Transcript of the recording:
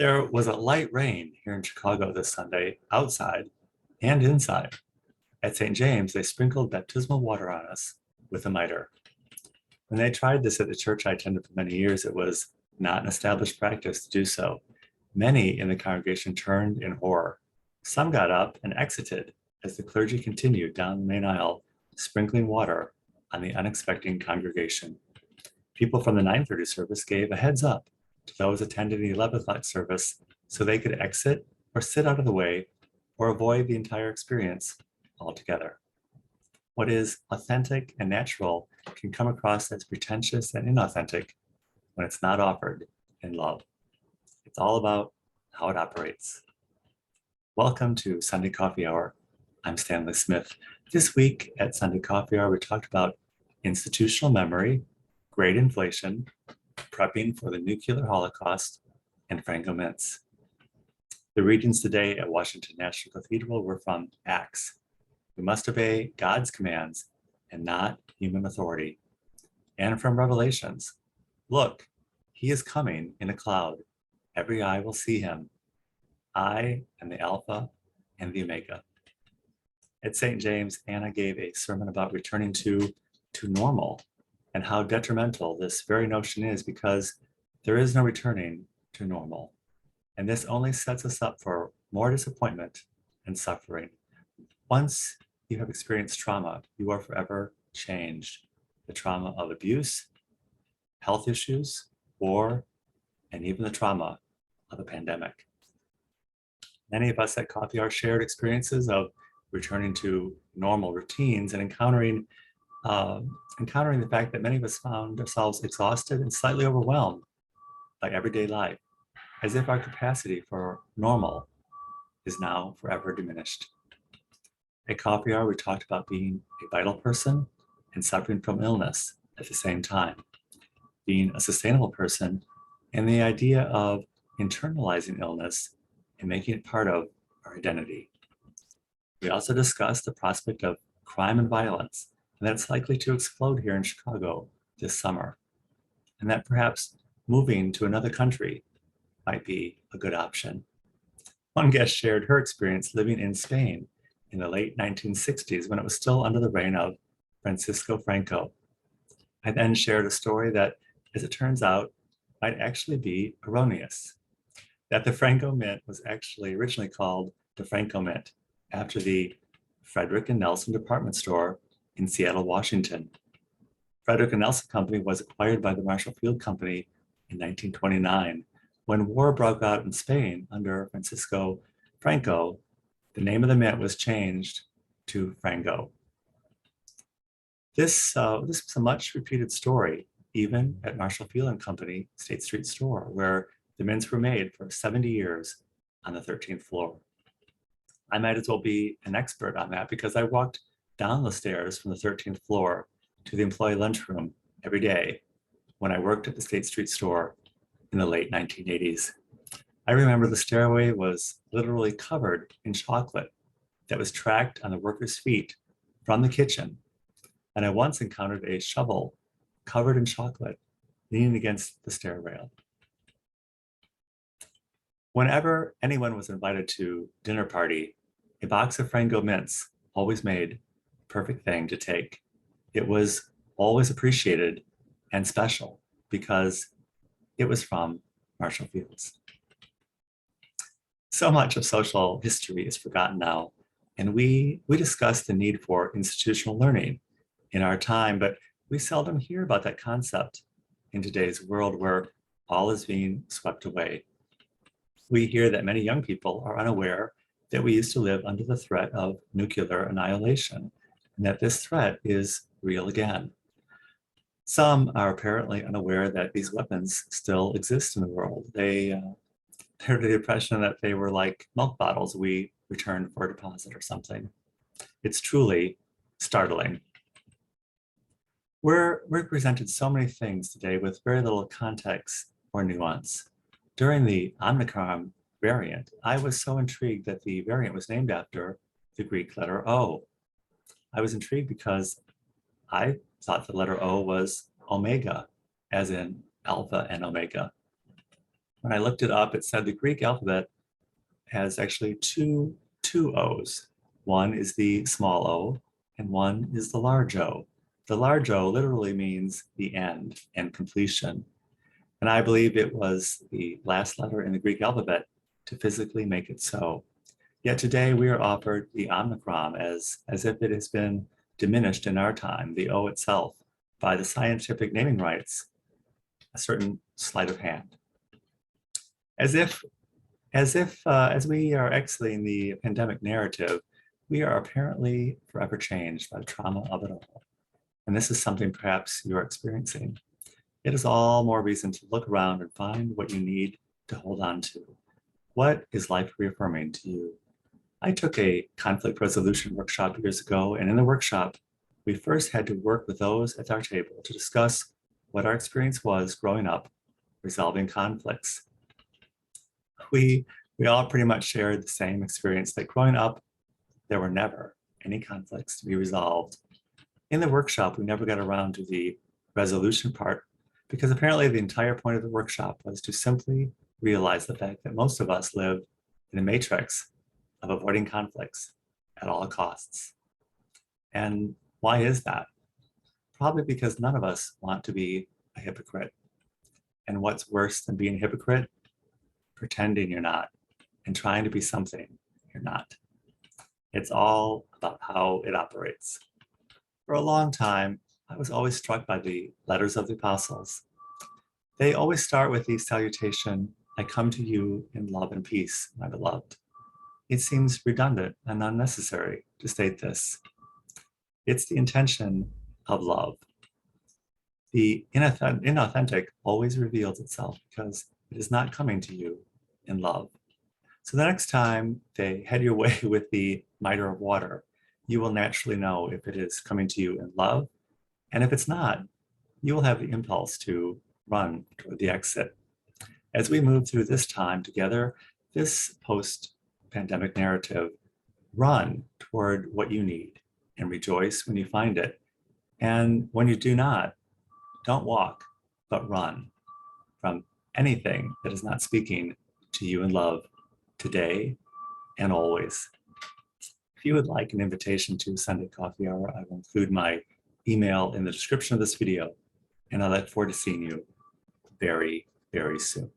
There was a light rain here in Chicago this Sunday, outside and inside. At St. James, they sprinkled baptismal water on us with a mitre. When they tried this at the church I attended for many years, it was not an established practice to do so. Many in the congregation turned in horror. Some got up and exited as the clergy continued down the main aisle, sprinkling water on the unexpected congregation. People from the 9:30 service gave a heads up to those attending the 11 o'clock service so they could exit or sit out of the way or avoid the entire experience altogether. What is authentic and natural can come across as pretentious and inauthentic when it's not offered in love. It's all about how it operates. Welcome to Sunday Coffee Hour. I'm Stanley Smith. This week at Sunday Coffee Hour, we talked about institutional memory, great inflation, prepping for the nuclear holocaust, and Franco mints. The readings today at Washington National Cathedral were from Acts. We must obey God's commands and not human authority. And from Revelations, look, he is coming in a cloud. Every eye will see him. I am the Alpha and the Omega. At St. James, Anna gave a sermon about returning to normal and how detrimental this very notion is because there is no returning to normal. And this only sets us up for more disappointment and suffering. Once you have experienced trauma, you are forever changed. The trauma of abuse, health issues, war, and even the trauma of a pandemic. Many of us at Coffee Hour shared experiences of returning to normal routines and encountering the fact that many of us found ourselves exhausted and slightly overwhelmed by everyday life, as if our capacity for normal is now forever diminished. At Coffee Hour, we talked about being a vital person and suffering from illness at the same time, being a sustainable person, and the idea of internalizing illness and making it part of our identity. We also discussed the prospect of crime and violence, and that it's likely to explode here in Chicago this summer, and that perhaps moving to another country might be a good option. One guest shared her experience living in Spain in the late 1960s when it was still under the reign of Francisco Franco. I then shared a story that, as it turns out, might actually be erroneous, that the Franco Mint was actually originally called the Franco Mint after the Frederick and Nelson department store in Seattle, Washington. Frederick and Nelson Company was acquired by the Marshall Field Company in 1929. When war broke out in Spain under Francisco Franco, the name of the mint was changed to Franco. This was a much repeated story, even at Marshall Field and Company State Street store, where the mints were made for 70 years on the 13th floor. I might as well be an expert on that because I walked down the stairs from the 13th floor to the employee lunchroom every day when I worked at the State Street store in the late 1980s. I remember the stairway was literally covered in chocolate that was tracked on the workers' feet from the kitchen. And I once encountered a shovel covered in chocolate leaning against the stair rail. Whenever anyone was invited to dinner party, a box of Franco mints always made the perfect thing to take. It was always appreciated and special because it was from Marshall Fields. So much of social history is forgotten now, and we discuss the need for institutional learning in our time, but we seldom hear about that concept in today's world where all is being swept away. We hear that many young people are unaware that we used to live under the threat of nuclear annihilation, and that this threat is real again. Some are apparently unaware that these weapons still exist in the world. They're under the impression that they were like milk bottles we returned for a deposit or something. It's truly startling. We're presented so many things today with very little context or nuance. During the Omicron variant, I was so intrigued that the variant was named after the Greek letter O. I was intrigued because I thought the letter O was omega, as in alpha and omega. When I looked it up, it said the Greek alphabet has actually two O's. One is the small o, and one is the large O. The large O literally means the end and completion. And I believe it was the last letter in the Greek alphabet to physically make it so. Yet today we are offered the omicron as if it has been diminished in our time, the O itself, by the scientific naming rights, a certain sleight of hand. As we are exiting the pandemic narrative, we are apparently forever changed by the trauma of it all. And this is something perhaps you're experiencing. It is all more reason to look around and find what you need to hold on to. What is life reaffirming to you? I took a conflict resolution workshop years ago, and in the workshop, we first had to work with those at our table to discuss what our experience was growing up, resolving conflicts. We all pretty much shared the same experience that growing up, there were never any conflicts to be resolved. In the workshop, we never got around to the resolution part because apparently the entire point of the workshop was to simply realize the fact that most of us live in a matrix of avoiding conflicts at all costs. And why is that? Probably because none of us want to be a hypocrite. And what's worse than being a hypocrite? Pretending you're not and trying to be something you're not. It's all about how it operates. For a long time, I was always struck by the letters of the apostles. They always start with the salutation, "I come to you in love and peace, my beloved." It seems redundant and unnecessary to state this. It's the intention of love. The inauthentic always reveals itself because it is not coming to you in love. So the next time they head your way with the mitre of water, you will naturally know if it is coming to you in love. And if it's not, you will have the impulse to run toward the exit. As we move through this time together, this post-pandemic narrative, run toward what you need and rejoice when you find it. And when you do not, don't walk, but run from anything that is not speaking to you in love today and always. If you would like an invitation to Sunday Coffee Hour, I will include my email in the description of this video, and I look forward to seeing you very, very soon.